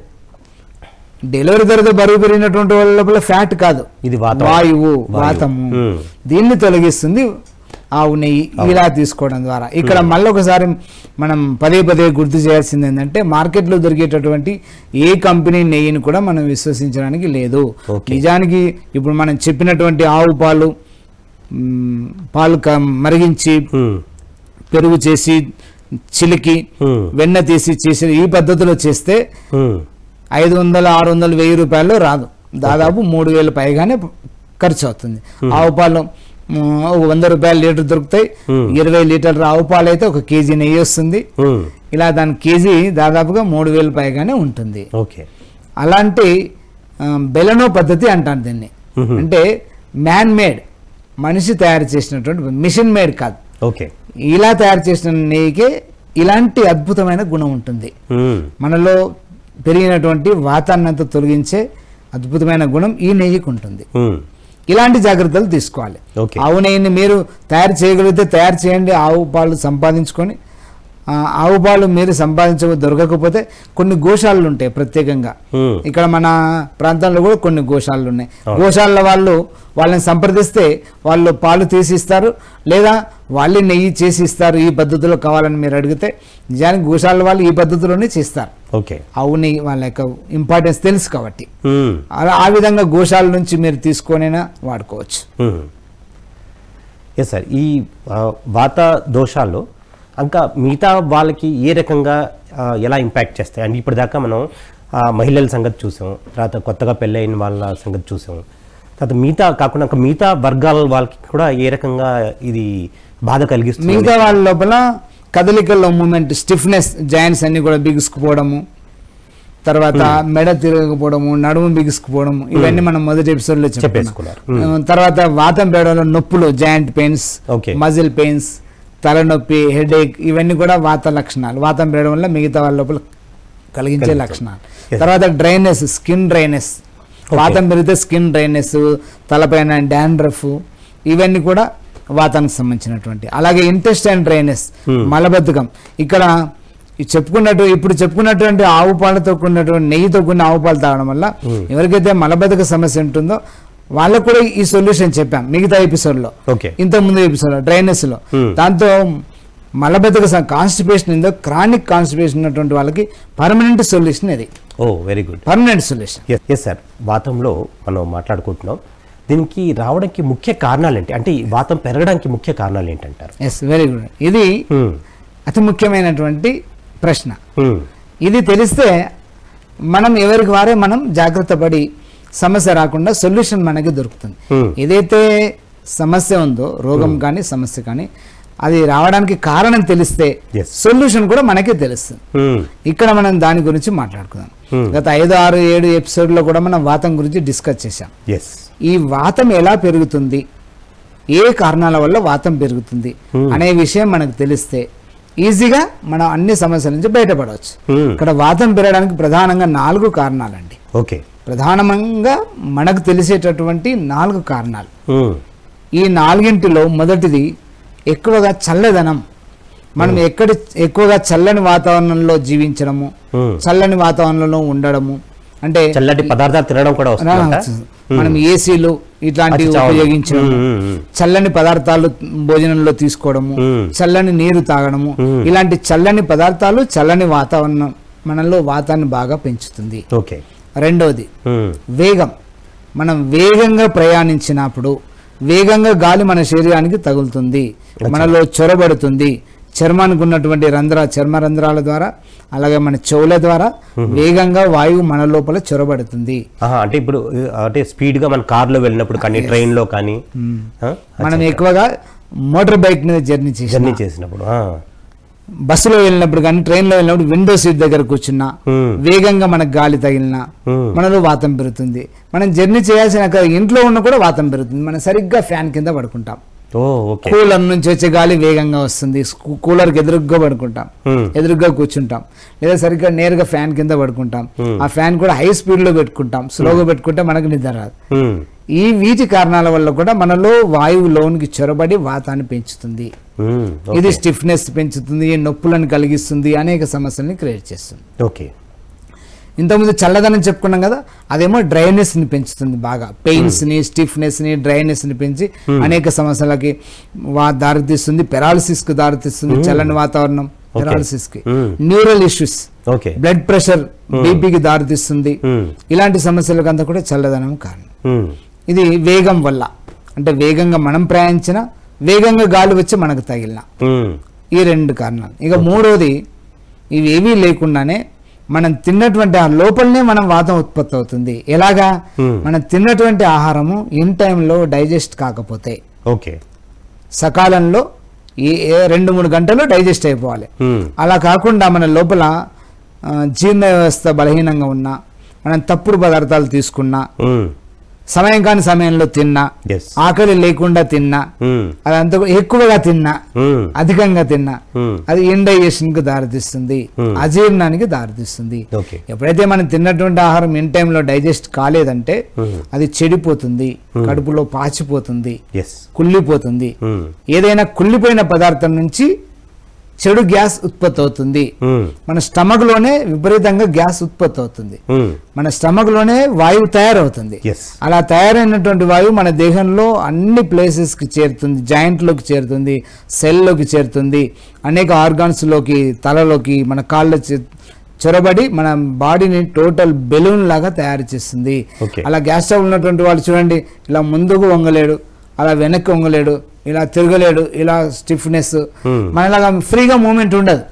డెలివరీ తర్వాత బరువు పెరిగినటువంటి వాళ్ళ లోపల ఫ్యాట్ కాదు, ఇది వాయువు, వాతము. దీన్ని తొలగిస్తుంది ఆవు నెయ్యి ఇలా తీసుకోవడం ద్వారా. ఇక్కడ మళ్ళీ ఒకసారి మనం పదే గుర్తు చేయాల్సింది ఏంటంటే మార్కెట్లో దొరికేటటువంటి ఏ కంపెనీ నెయ్యిని కూడా మనం విశ్వసించడానికి లేదు. నిజానికి ఇప్పుడు మనం చెప్పినటువంటి ఆవు పాలు మరిగించి పెరుగు చేసి చిలికి వెన్న తీసి చేసి ఈ పద్ధతిలో చేస్తే 500, 600, 1000 రూపాయలు రాదు. దాదాపు 3000 పైగానే ఖర్చు అవుతుంది. ఆవు పాలు 100 రూపాయలు లీటర్ దొరుకుతాయి. 20 లీటర్ల ఆవు పాలు అయితే 1 kg నెయ్యి వస్తుంది. ఇలా దాని కేజీ దాదాపుగా 3000 పైగానే ఉంటుంది. అలాంటి బెలనో పద్ధతి అంటాను దీన్ని. అంటే మ్యాన్ మేడ్, మనిషి తయారు చేసినటువంటి, మిషన్ మేడ్ కాదు. ఇలా తయారు చేసిన నెయ్యికే ఇలాంటి అద్భుతమైన గుణం ఉంటుంది. మనలో పెరిగినటువంటి వాతాన్ని అంతా తొలగించే అద్భుతమైన గుణం ఈ నెయ్యికి ఉంటుంది. ఇలాంటి జాగ్రత్తలు తీసుకోవాలి. ఆవు నెయ్యిని మీరు తయారు చేయగలిగితే తయారు చేయండి. ఆవు పాలు సంపాదించుకొని, ఆవు పాలు మీరు దొరకకపోతే కొన్ని గోశాలలు ఉంటాయి ప్రత్యేకంగా. ఇక్కడ మన ప్రాంతంలో కూడా కొన్ని గోశాలలు ఉన్నాయి. గోశాల వాళ్ళని సంప్రదిస్తే వాళ్ళు పాలు తీసిస్తారు, లేదా వాళ్ళే నెయ్యి చేసి ఇస్తారు. ఈ పద్ధతిలో కావాలని మీరు అడిగితే నిజానికి గోశాల వాళ్ళు ఈ పద్ధతిలోనే చేస్తారు. ఆవు నెయ్యి వాళ్ళ యొక్క ఇంపార్టెన్స్ తెలుసు కాబట్టి ఆ విధంగా గోశాల నుంచి మీరు తీసుకొనైనా వాడుకోవచ్చు. సార్, ఈ వాత దోషాలు ఇంకా మిగతా వాళ్ళకి ఏ రకంగా ఎలా ఇంపాక్ట్ చేస్తాయి? అంటే ఇప్పటిదాకా మనం మహిళల సంగతి చూసాం, తర్వాత కొత్తగా పెళ్ళైన వాళ్ళ సంగతి చూసాం, తర్వాత మిగతా కాకుండా మిగతా వర్గాల వాళ్ళకి కూడా ఏ రకంగా ఇది బాధ కలిగిస్తుంది? మిగతా వాళ్ళ లోపల కదలికల్లో మూమెంట్, స్టిఫ్నెస్, జాయింట్స్ అన్ని కూడా బిగుసుకుపోవడము, తర్వాత మెడ తిరగకపోవడము, నడుము బిగుసుకుపోవడము, ఇవన్నీ మనం మొదటి ఎపిసోడ్ లో చెప్పేసుకున్నారు. తర్వాత వాతం పెరగడంలో నొప్పులు, జాయింట్ పెయిన్స్, మజిల్ పెయిన్స్, తలనొప్పి, హెడేక్, ఇవన్నీ కూడా వాత లక్షణాలు. వాతం పెరగడం వల్ల మిగతా వాళ్ళ లోపల కలిగించే లక్షణాలు. తర్వాత డ్రైనెస్, స్కిన్ డ్రైనెస్, వాతం పెరిగితే స్కిన్ డ్రైనెస్, తలపైన డాండ్రఫ్, ఇవన్నీ కూడా వాతానికి సంబంధించినటువంటి. అలాగే ఇంటెస్టైన్ డ్రైనెస్, మలబద్ధకం. ఇక్కడ ఇప్పుడు చెప్పుకున్నటువంటి ఆవు పాలతో కూడినటువంటి నెయ్యితో కూడిన ఆవు పాలు తాగడం వల్ల ఎవరికైతే మలబద్ధక సమస్య ఉంటుందో వాళ్ళకు కూడా ఈ సొల్యూషన్ చెప్పాం మిగతా ఎపిసోడ్ లో, ఇంతకుముందు ఎపిసోడ్ లో డ్రైనెస్ లో. దాంతో మలబద్ధక కాన్స్టిపేషన్ ఉందో, క్రానిక్ కాన్స్టిపేషన్ ఉన్నటువంటి వాళ్ళకి పర్మనెంట్ సొల్యూషన్ ఇది. Very good, permanent solution. Yes sir, వాతంలో మనం మాట్లాడుకుంటున్నాం. దీనికి రావడానికి ముఖ్య కారణాలు ఏంటి? అంటే వాతం పెరగడానికి ముఖ్య కారణాలు ఏంటంటారు? Yes, very good. ఇది అతి ముఖ్యమైనటువంటి ప్రశ్న. ఇది తెలిస్తే మనం ఎవరికి వారే మనం జాగ్రత్త పడి సమస్య రాకుండా సొల్యూషన్ మనకి దొరుకుతుంది. ఏదైతే సమస్య ఉందో, రోగం కానీ సమస్య కానీ, అది రావడానికి కారణం తెలిస్తే సొల్యూషన్ కూడా మనకే తెలుస్తుంది. ఇక్కడ మనం దాని గురించి మాట్లాడుకుందాం. గత 5, 6, 7 ఎపిసోడ్ లో కూడా మనం వాతం గురించి డిస్కస్ చేశాం. ఈ వాతం ఎలా పెరుగుతుంది, ఏ కారణాల వల్ల వాతం పెరుగుతుంది అనే విషయం మనకు తెలిస్తే ఈజీగా మనం అన్ని సమస్యల నుంచి బయటపడవచ్చు. ఇక్కడ వాతం పెరగడానికి ప్రధానంగా 4 కారణాలండి. ప్రధానంగా మనకు తెలిసేటటువంటి 4 కారణాలు. ఈ 4ంటిలో మొదటిది ఎక్కువగా చల్లదనం. మనం ఎక్కువగా చల్లని వాతావరణంలో జీవించడము, చల్లని వాతావరణంలో ఉండడము, అంటే చల్లటి పదార్థాలు తినడం కూడా వస్తుంది. మనం ఏసీలు ఇట్లాంటివి ఉపయోగించడం, చల్లని పదార్థాలు భోజనంలో తీసుకోవడము, చల్లని నీరు తాగడము, ఇలాంటి చల్లని పదార్థాలు చల్లని వాతావరణం మనలో వాతాన్ని బాగా పెంచుతుంది. ఓకే. రెండవది వేగం. మనం వేగంగా ప్రయాణించినప్పుడు వేగంగా గాలి మన శరీరానికి తగులుతుంది, మనలో చొరబడుతుంది. చర్మానికి ఉన్నటువంటి చర్మ రంధ్రాల ద్వారా, అలాగే మన చెవుల ద్వారా వేగంగా వాయువు మన లోపల చొరబడుతుంది. అంటే ఇప్పుడు అంటే స్పీడ్ గా మన కార్ లో వెళ్ళినప్పుడు కానీ ట్రైన్ లో కానీ మనం ఎక్కువగా మోటార్ బైక్ మీద జర్నీ చేసినప్పుడు, బస్సులో వెళ్ళినప్పుడు కానీ ట్రైన్ లో వెళ్ళినప్పుడు విండో సీట్ దగ్గర కూర్చున్నా వేగంగా మనకు గాలి తగిలినా మనలో వాతం పెరుగుతుంది. మనం జర్నీ చేయాల్సిన ఇంట్లో ఉన్న కూడా వాతం పెరుగుతుంది. మనం సరిగ్గా ఫ్యాన్ కింద పడుకుంటాం. కూలర్ నుంచి వచ్చే గాలి వేగంగా వస్తుంది, కూలర్కి ఎదురుగ్గా పడుకుంటాం, ఎదురుగ్గా కూర్చుంటాం, లేదా సరిగ్గా నేరుగా ఫ్యాన్ కింద పడుకుంటాం. ఆ ఫ్యాన్ కూడా హై స్పీడ్ లో పెట్టుకుంటాం, స్లోగా పెట్టుకుంటే మనకు నిద్ర రాదు. వీటి కారణాల వల్ల కూడా మనలో వాయువు లోనికి చొరబడి వాతాన్ని పెంచుతుంది. ఇది స్టిఫ్నెస్ పెంచుతుంది, నొప్పులను కలిగిస్తుంది, అనేక సమస్యల్ని క్రియేట్ చేస్తుంది. ఓకే. ఇంతకుముందు చల్లదనం చెప్పుకున్నాం కదా, అదేమో డ్రైనెస్ ని పెంచుతుంది. బాగా పెయిన్స్ ని, స్టిఫ్నెస్ ని, డ్రైనెస్ ని పెంచి అనేక సమస్యలకి దారితీస్తుంది. పెరాలసిస్ కు దారితీస్తుంది చల్లని వాతావరణం. పెరాలసిస్ కి, న్యూరల్ ఇష్యూస్, బ్లడ్ ప్రెషర్, బీపీకి దారితీస్తుంది. ఇలాంటి సమస్యలకు అంతా కూడా చల్లదనం కారణం. ఇది వేగం వల్ల, అంటే వేగంగా మనం ప్రయాణించిన, వేగంగా గాలి వచ్చి మనకు తగిలిన, ఈ రెండు కారణాలు. ఇక మూడోది, ఇవి ఏవీ లేకుండానే మనం తిన్నటువంటి ఆ లోపలనే మనం వాతం ఉత్పత్తి అవుతుంది. ఎలాగా? మనం తిన్నటువంటి ఆహారము ఇన్ టైంలో డైజెస్ట్ కాకపోతే, సకాలంలో 2-3 గంటల్లో డైజెస్ట్ అయిపోవాలి. అలా కాకుండా మన లోపల జీర్ణ వ్యవస్థ బలహీనంగా ఉన్నా, మనం తప్పుడు పదార్థాలు తీసుకున్నా, సమయం కాని సమయంలో తిన్నా, ఆకలి లేకుండా తిన్నా, అదంతా ఎక్కువగా తిన్నా, అధికంగా తిన్నా, అది ఇండైజెషన్ కు దారితీస్తుంది, అజీర్ణానికి దారితీస్తుంది. ఎప్పుడైతే మనం తిన్నటువంటి ఆహారం ఇన్ టైంలో డైజెస్ట్ కాలేదంటే అది చెడిపోతుంది, కడుపులో పాచిపోతుంది, కుళ్ళిపోతుంది. ఏదైనా కుళ్ళిపోయిన పదార్థం నుంచి చెడు గ్యాస్ ఉత్పత్తి అవుతుంది. మన స్టమక్ లోనే విపరీతంగా గ్యాస్ ఉత్పత్తి అవుతుంది. మన స్టమక్ లోనే వాయువు తయారవుతుంది. అలా తయారైనటువంటి వాయువు మన దేహంలో అన్ని ప్లేసెస్ కి చేరుతుంది, జాయింట్ లోకి చేరుతుంది, సెల్ లోకి చేరుతుంది, అనేక ఆర్గాన్స్ లోకి, తలలోకి, మన కాళ్ళ చొరబడి మన బాడీని టోటల్ బెలూన్ లాగా తయారు చేస్తుంది. అలా గ్యాస్ ట్రబుల్ ఉన్నటువంటి వాళ్ళు చూడండి, ఇలా ముందుకు వంగలేడు, అలా వెనక్కి వంగలేడు, ఇలా తిరగలేడు, ఇలా స్టిఫ్నెస్, మనలాగా ఫ్రీగా మూమెంట్ ఉండదు.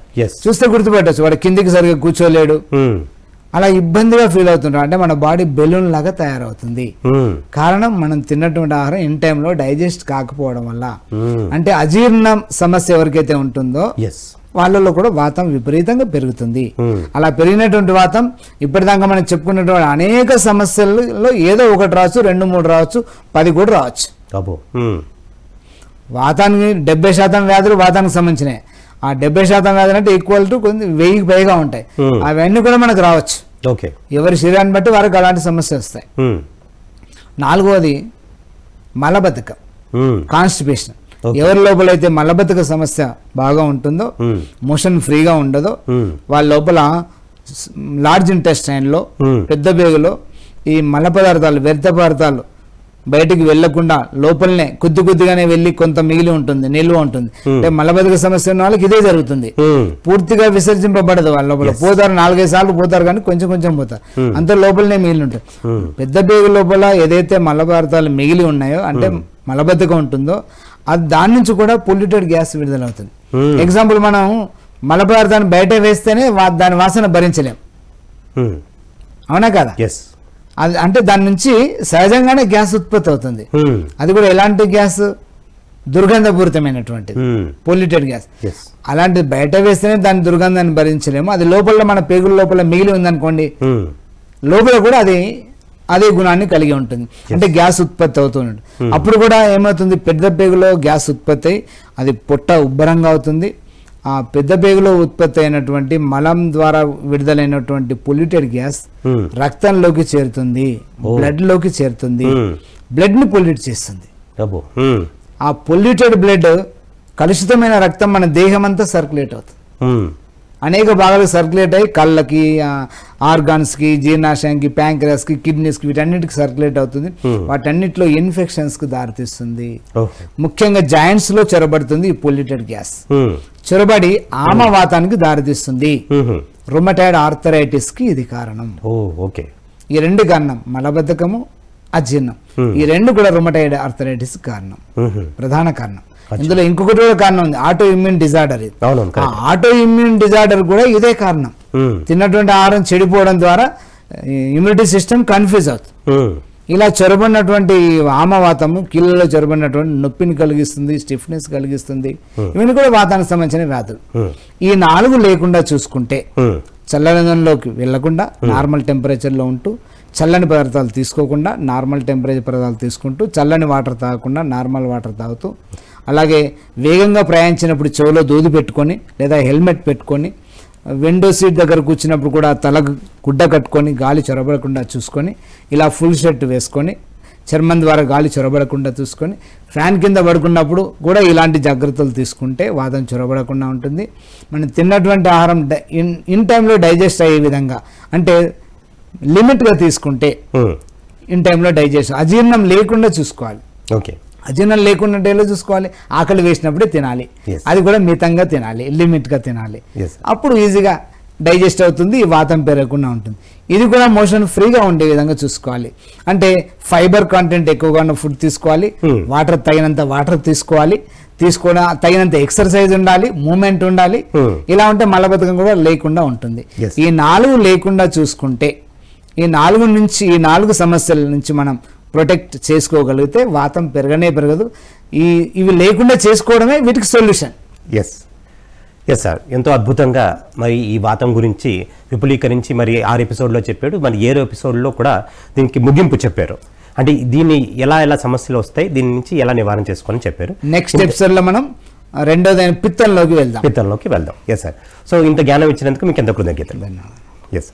చూస్తే గుర్తుపెట్టచ్చు, వాడు కిందికి సరిగ్గా కూర్చోలేడు, అలా ఇబ్బందిగా ఫీల్ అవుతుంటాడు. అంటే మన బాడీ బెలూన్ లాగా తయారవుతుంది. కారణం మనం తిన్నటువంటి ఆహారం ఇన్ టైంలో డైజెస్ట్ కాకపోవడం వల్ల. అంటే అజీర్ణ సమస్య ఎవరికైతే ఉంటుందో వాళ్ళలో కూడా వాతం విపరీతంగా పెరుగుతుంది. అలా పెరిగినటువంటి వాతం ఇప్పటిదాకా మనం చెప్పుకున్నటువంటి అనేక సమస్యలలో ఏదో ఒకటి రావచ్చు, 2-3 రావచ్చు, 10 కూడా రావచ్చు. వాతానికి 70% వ్యాధులు వాతానికి సంబంధించినవి. ఆ 70% వ్యాధులు అంటే ఈక్వల్ టు 1000కి పైగా ఉంటాయి. అవన్నీ కూడా మనకు రావచ్చు. ఎవరి శరీరాన్ని బట్టి వారికి అలాంటి సమస్య వస్తాయి. నాలుగవది మలబద్ధకం, కాన్స్టిపేషన్. ఎవరి లోపలైతే మలబద్ధక సమస్య బాగా ఉంటుందో, మోషన్ ఫ్రీగా ఉండదో, వాళ్ళ లోపల లార్జ్ ఇంటెస్టైన్ లో, పెద్ద పేగులో ఈ మల పదార్థాలు, వ్యర్థ పదార్థాలు బయటికి వెళ్లకుండా లోపలనే కొద్దిగానే వెళ్ళి కొంత మిగిలి ఉంటుంది, నిల్వ ఉంటుంది. అంటే మలబద్ధక సమస్య ఉన్న వాళ్ళకి ఇదే జరుగుతుంది. పూర్తిగా విసర్జింపబడదు. వాళ్ళ లోపల పోతారు, 4-5 సార్లు పోతారు, కానీ కొంచెం పోతారు, అంత లోపలనే మిగిలి ఉంటుంది. పెద్ద పేగు లోపల ఏదైతే మల పదార్థాలు మిగిలి ఉన్నాయో, అంటే మలబద్ధకం ఉంటుందో, అది దాని నుంచి కూడా పొల్యూటెడ్ గ్యాస్ విడుదలవుతుంది. ఎగ్జాంపుల్, మనం మల పదార్థాన్ని బయట వేస్తేనే దాని వాసన భరించలేం, అవునా కదా? అది అంటే దాని నుంచి సహజంగానే గ్యాస్ ఉత్పత్తి అవుతుంది. అది కూడా ఎలాంటి గ్యాస్? దుర్గంధపూరితమైనటువంటిది, polluted gas. అలాంటిది బయట వేస్తేనే దాని దుర్గంధాన్ని భరించలేము. అది లోపల, మన పేగుల లోపల మిగిలి ఉందనుకోండి, లోపల కూడా అదే గుణాన్ని కలిగి ఉంటుంది. అంటే గ్యాస్ ఉత్పత్తి అవుతుంది. అప్పుడు కూడా ఏమవుతుంది? పెద్ద పేగులో గ్యాస్ ఉత్పత్తి అయి అది పొట్ట ఉబ్బరంగా అవుతుంది. ఆ పెద్ద పేగులో ఉత్పత్తి అయినటువంటి మలం ద్వారా విడుదలైనటువంటి పొల్యూటెడ్ గ్యాస్ రక్తంలోకి చేరుతుంది, బ్లడ్ లోకి చేరుతుంది, బ్లడ్ ని పొల్యూట్ చేస్తుంది. ఆ పొల్యూటెడ్ బ్లడ్, కలుషితమైన రక్తం మన దేహం అంతా సర్క్యులేట్ అవుతుంది. అనేక భాగాలకు సర్క్యులేట్ అయ్యి కళ్ళకి, ఆర్గాన్స్కి, జీర్ణాశయానికి, ప్యాంక్రియాస్కి, కిడ్నీస్కి వీటన్నిటికి సర్క్యులేట్ అవుతుంది. వాటన్నిటిలో ఇన్ఫెక్షన్స్కి దారితీస్తుంది. ముఖ్యంగా జాయింట్స్లో చొరబడుతుంది ఈ పొల్యూటెడ్ గ్యాస్. చొరబడి ఆమవాతానికి దారితీస్తుంది. రుమటాయిడ్ ఆర్థరైటిస్కి ఇది కారణం. ఓకే. ఈ రెండు కారణం, మలబద్ధకము, అజీర్ణం, ఈ రెండు కూడా రుమటాయిడ్ ఆర్థరైటిస్ కారణం, ప్రధాన కారణం. ఇందులో ఇంకొకటి కూడా కారణం ఉంది, auto immune disorder. Auto immune disorder కూడా ఇదే కారణం. తిన్నటువంటి ఆహారం చెడిపోవడం ద్వారా ఇమ్యూనిటీ సిస్టమ్ కన్ఫ్యూజ్ అవుతుంది. ఇలా చొరబడినటువంటి ఆమవాతము కీళ్ళలో చొరబడినటువంటి నొప్పిని కలిగిస్తుంది, స్టిఫ్నెస్ కలిగిస్తుంది. ఇవన్నీ కూడా వాతానికి సంబంధించిన వ్యాధులు. ఈ 4 లేకుండా చూసుకుంటే చల్లదనంలోకి వెళ్లకుండా నార్మల్ టెంపరేచర్లో ఉంటూ, చల్లని పదార్థాలు తీసుకోకుండా నార్మల్ టెంపరేచర్ పదార్థాలు తీసుకుంటూ, చల్లని వాటర్ తాగకుండా నార్మల్ వాటర్ తాగుతూ, అలాగే వేగంగా ప్రయాణించినప్పుడు చెవిలో దూది పెట్టుకొని లేదా హెల్మెట్ పెట్టుకొని, విండో సీట్ దగ్గర కూర్చున్నప్పుడు కూడా తల గుడ్డ కట్టుకొని గాలి చొరబడకుండా చూసుకొని, ఇలా ఫుల్ షర్ట్ వేసుకొని చర్మం ద్వారా గాలి చొరబడకుండా చూసుకొని, ఫ్యాన్ కింద పడుకున్నప్పుడు కూడా ఇలాంటి జాగ్రత్తలు తీసుకుంటే వాతం చొరబడకుండా ఉంటుంది. మనం తిన్నటువంటి ఆహారం ఇన్ టైంలో డైజెస్ట్ అయ్యే విధంగా, అంటే లిమిట్గా తీసుకుంటే ఇన్ టైంలో డైజెస్ట్, అజీర్ణం లేకుండా చూసుకోవాలి. అజీర్ణం లేకుండా డేలో చూసుకోవాలి. ఆకలి వేసినప్పుడే తినాలి, అది కూడా మితంగా తినాలి, లిమిట్గా తినాలి. అప్పుడు ఈజీగా డైజెస్ట్ అవుతుంది, వాతం పెరగకుండా ఉంటుంది. ఇది కూడా మోషన్ ఫ్రీగా ఉండే విధంగా చూసుకోవాలి. అంటే ఫైబర్ కంటెంట్ ఎక్కువగా ఉన్న ఫుడ్ తీసుకోవాలి, వాటర్ తగినంత వాటర్ తీసుకోవాలి, తగినంత ఎక్సర్సైజ్ ఉండాలి, మూమెంట్ ఉండాలి. ఇలా ఉంటే మలబద్ధకం కూడా లేకుండా ఉంటుంది. ఈ 4 లేకుండా చూసుకుంటే, ఈ 4 సమస్యల నుంచి మనం ప్రొటెక్ట్ చేసుకోగలిగితే వాతం పెరగదు. ఇవి లేకుండా చేసుకోవడమే వీటికి సొల్యూషన్. ఎస్ సార్, ఎంతో అద్భుతంగా మరి ఈ వాతం గురించి విపులీకరించి మరి 6 ఎపిసోడ్లో చెప్పాడు. మరి 7 ఎపిసోడ్లో కూడా దీనికి ముగింపు చెప్పారు. అంటే దీన్ని ఎలా సమస్యలు వస్తాయి, దీని నుంచి ఎలా నివారణ చేసుకోవాలని చెప్పారు. నెక్స్ట్ ఎపిసోడ్లో మనం రెండోదైన పిత్తంలోకి వెళ్దాం. Yes sir. సో ఇంత జ్ఞానం ఇచ్చినందుకు మీకు ఎంత కృతజ్ఞతలు. ధన్యవాదాలు. ఎస్.